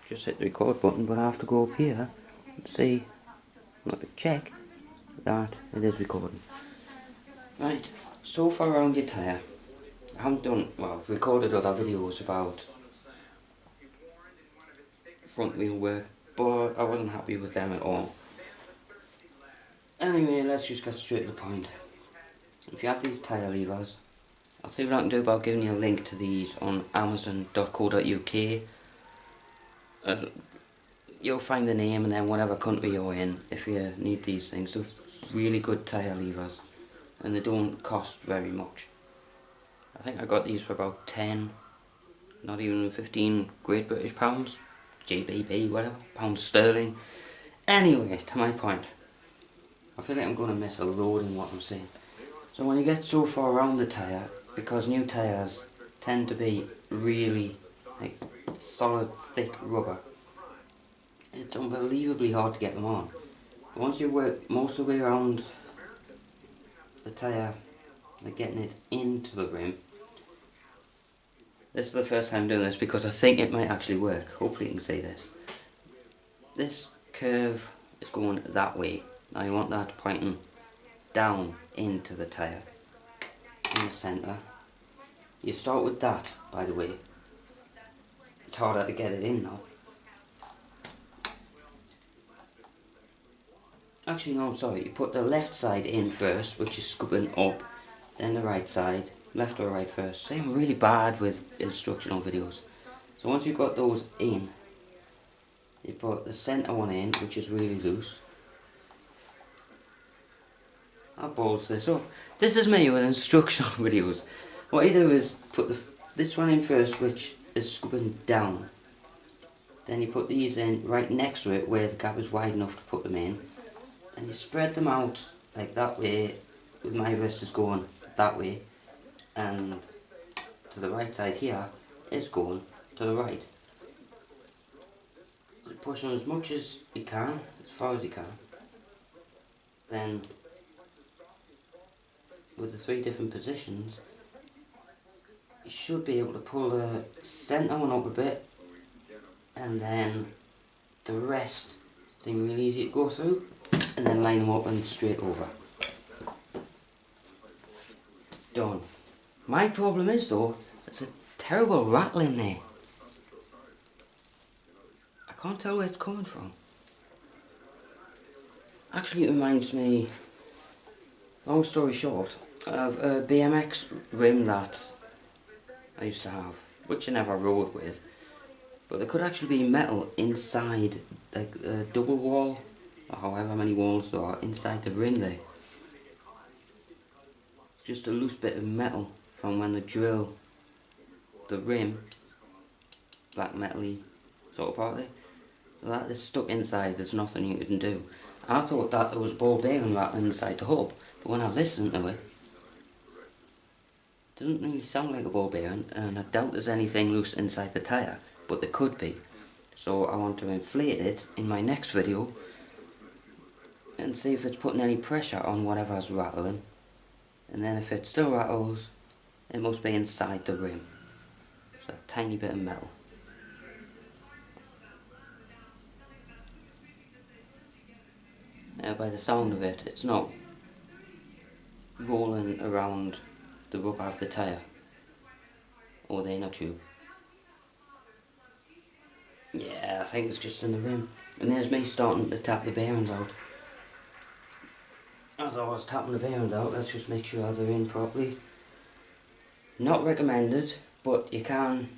just hit the record button, but I have to go up here and see, not to check, that it is recording. Right, so far around your tyre, I haven't done, well, I've recorded other videos about front wheel work, but I wasn't happy with them at all. Anyway, let's just get straight to the point. If you have these tyre levers, I'll see what I can do about giving you a link to these on amazon.co.uk. You'll find the name and then whatever country you're in if you need these things. They're really good tyre levers and they don't cost very much. I think I got these for about 10, not even 15 Great British pounds, GBP, whatever, pounds sterling. Anyway, to my point, I feel like I'm going to miss a load in what I'm saying. So when you get so far around the tyre, because new tyres tend to be really like solid, thick rubber, it's unbelievably hard to get them on. But once you work most of the way around the tyre, like getting it into the rim, this is the first time doing this because I think it might actually work. Hopefully you can see this. This curve is going that way. Now you want that pointing down into the tyre, in the centre. You start with that, by the way. It's harder to get it in now. Actually no, I'm sorry, you put the left side in first, which is scooping up, then the right side, left or right first. See, I'm really bad with instructional videos. So once you've got those in, you put the centre one in, which is really loose. I'll balls this up. This is me with instructional videos. What you do is put this one in first, which is scooping down. Then you put these in right next to it, where the gap is wide enough to put them in. And you spread them out like that way, with my wrist is going that way, and to the right side here is going to the right. So push them as much as you can, as far as you can. Then with the 3 different positions, you should be able to pull the centre one up a bit, and then the rest seem really easy to go through, and then line them up and straight over. Done. My problem is though, it's a terrible rattle in there. I can't tell where it's coming from. Actually it reminds me, long story short, of a BMX rim that I used to have, which I never rode with. But there could actually be metal inside, like a double wall, or however many walls there are inside the rim there. It's just a loose bit of metal from when they drill the rim, black metal-y sort of part there. So that is stuck inside, there's nothing you can do. I thought that there was a ball bearing rattling inside the hub, but when I listened to it, it didn't really sound like a ball bearing, and I doubt there's anything loose inside the tyre, but there could be. So I want to inflate it in my next video and see if it's putting any pressure on whatever's rattling, and then if it still rattles, it must be inside the rim. So a tiny bit of metal. Now by the sound of it, it's not rolling around the rubber of the tyre or the inner tube. Yeah, I think it's just in the rim. And there's me starting to tap the bearings out. As I was tapping the bearings out, let's just make sure they're in properly. Not recommended, but you can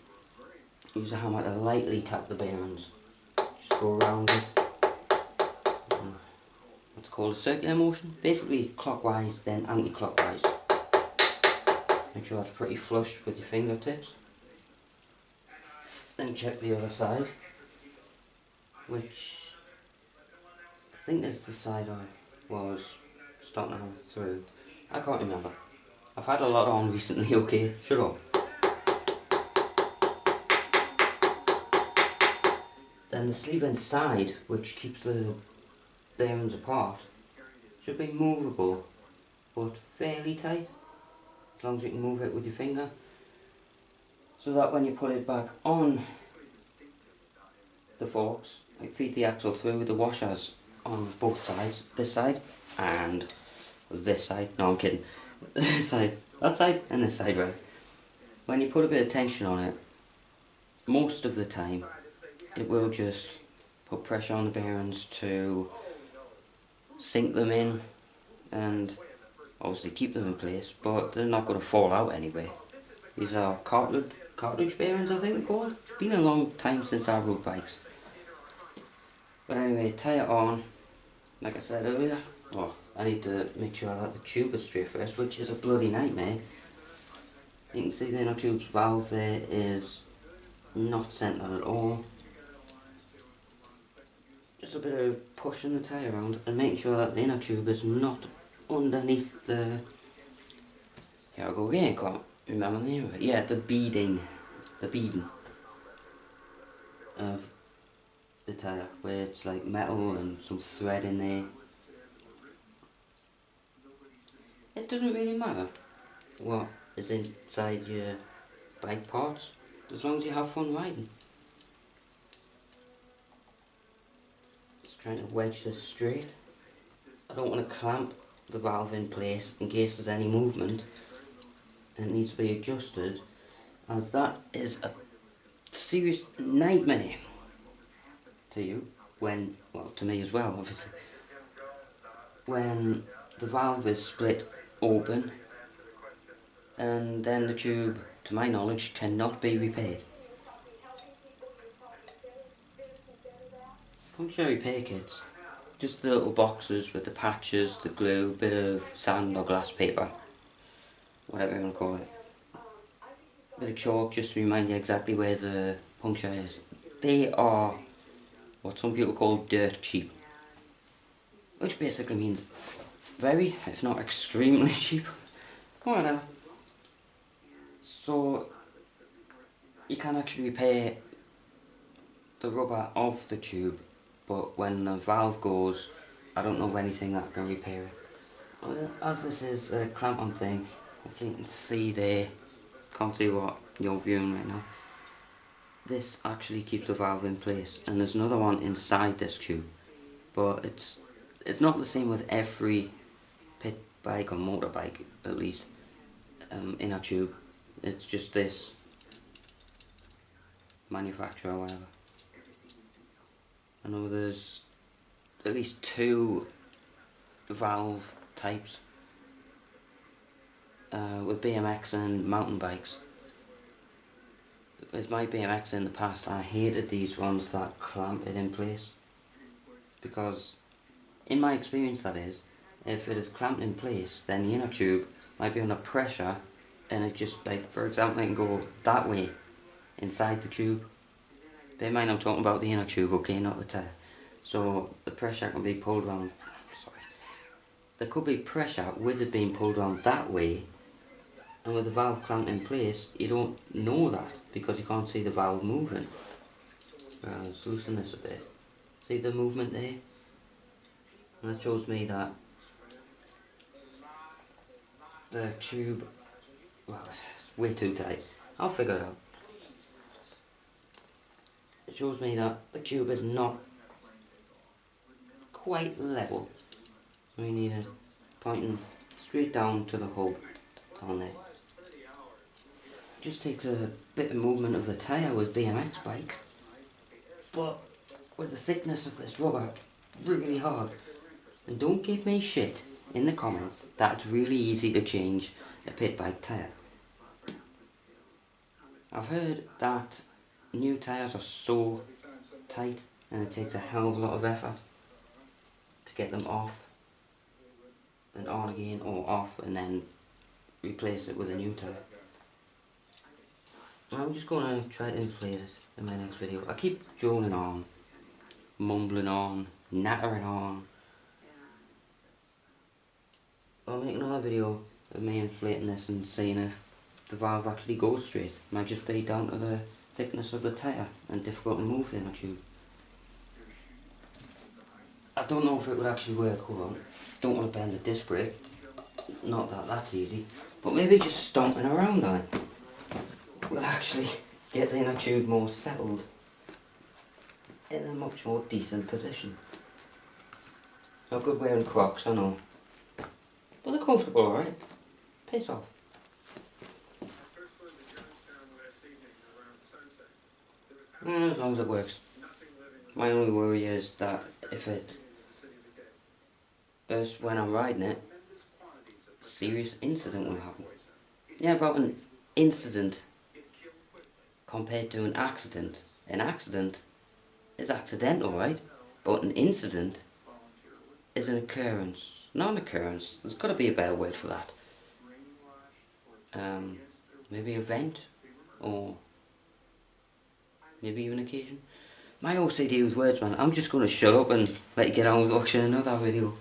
use a hammer to lightly tap the bearings. Just go around it. What's called a circular motion. Basically clockwise, then anti-clockwise. Make sure that's pretty flush with your fingertips. Then check the other side, which I think is the side I was starting to hammer through. I can't remember. I've had a lot on recently, okay, shut up. Then the sleeve inside, which keeps the bearings apart, should be movable, but fairly tight, as long as you can move it with your finger, so that when you put it back on the forks, I feed the axle through the washers on both sides, this side and this side. No, I'm kidding. This side, that side and this side, right? When you put a bit of tension on it, most of the time it will just put pressure on the bearings to sink them in and obviously keep them in place, but they're not going to fall out anyway. These are cartridge bearings, I think they're called. It's been a long time since I rode bikes. But anyway, tie it on, like I said earlier. Oh, I need to make sure that the tube is straight first, which is a bloody nightmare. You can see the inner tube's valve there is not centered at all. Just a bit of pushing the tyre around and making sure that the inner tube is not underneath the... Here I go again, can't remember the name of it. Yeah, the beading of the tyre, where it's like metal and some thread in there. It doesn't really matter what is inside your bike parts, as long as you have fun riding. Just trying to wedge this straight. I don't want to clamp the valve in place in case there's any movement and it needs to be adjusted, as that is a serious nightmare to you when, well, to me as well obviously, when the valve is split open and then the tube, to my knowledge, cannot be repaired. Puncture repair kits, just the little boxes with the patches, the glue, bit of sand or glass paper, whatever you want to call it. Bit of chalk just to remind you exactly where the puncture is. They are what some people call dirt cheap, which basically means very, if not extremely cheap. Whatever. So you can actually repair the rubber of the tube, but when the valve goes, I don't know of anything that can repair it. As this is a clamp-on thing, hopefully you can see there, can't see what you're viewing right now. This actually keeps the valve in place, and there's another one inside this tube, but it's not the same with every pit bike or motorbike, at least, inner tube. It's just this manufacturer or whatever. I know there's at least 2 valve types with BMX and mountain bikes. With my BMX in the past, I hated these ones that clamp it in place, because in my experience, that is, if it is clamped in place, then the inner tube might be under pressure, and it just, like, for example, it can go that way inside the tube. Bear in mind I'm talking about the inner tube, okay, not the tyre. So the pressure can be pulled around, sorry. There could be pressure with it being pulled around that way, and with the valve clamped in place, you don't know that because you can't see the valve moving. Let's loosen this a bit. See the movement there? And that shows me that the tube, well, it's way too tight. I'll figure it out. It shows me that the tube is not quite level. So we need it pointing straight down to the hub down there. Just takes a bit of movement of the tyre with BMX bikes, but with the thickness of this rubber, really hard. And don't give me shit in the comments that it's really easy to change a pit bike tyre. I've heard that new tyres are so tight and it takes a hell of a lot of effort to get them off and on again, or off and then replace it with a new tyre. I'm just going to try to inflate it in my next video. I keep droning on, mumbling on, nattering on. I'll make another video of me inflating this and seeing if the valve actually goes straight. It might just be down to the thickness of the tyre and difficult to move in a tube. I don't know if it would actually work. Hold on. Don't want to bend the disc brake. Not that that's easy. But maybe just stomping around on it will actually get the inner tube more settled. in a much more decent position. Not good wearing Crocs, I know. But they're comfortable, alright? Piss off. As long as it works. My only worry is that if it bursts when I'm riding it, a serious incident will happen. Yeah, about an incident compared to an accident. An accident is accidental, right? But an incident is an occurrence. Not an occurrence. There's got to be a better word for that. Maybe event, or maybe even occasion. My OCD with words, man. I'm just going to shut up and let you get on with watching another video,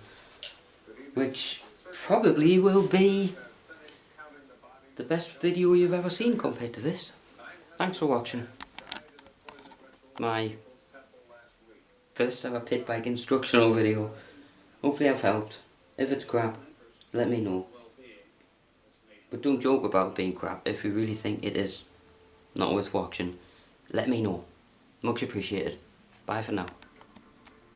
which probably will be the best video you've ever seen compared to this. Thanks for watching my first ever pit bike instructional video. Hopefully I've helped. If it's crap, let me know. But don't joke about being crap. If you really think it is not worth watching, let me know. Much appreciated. Bye for now.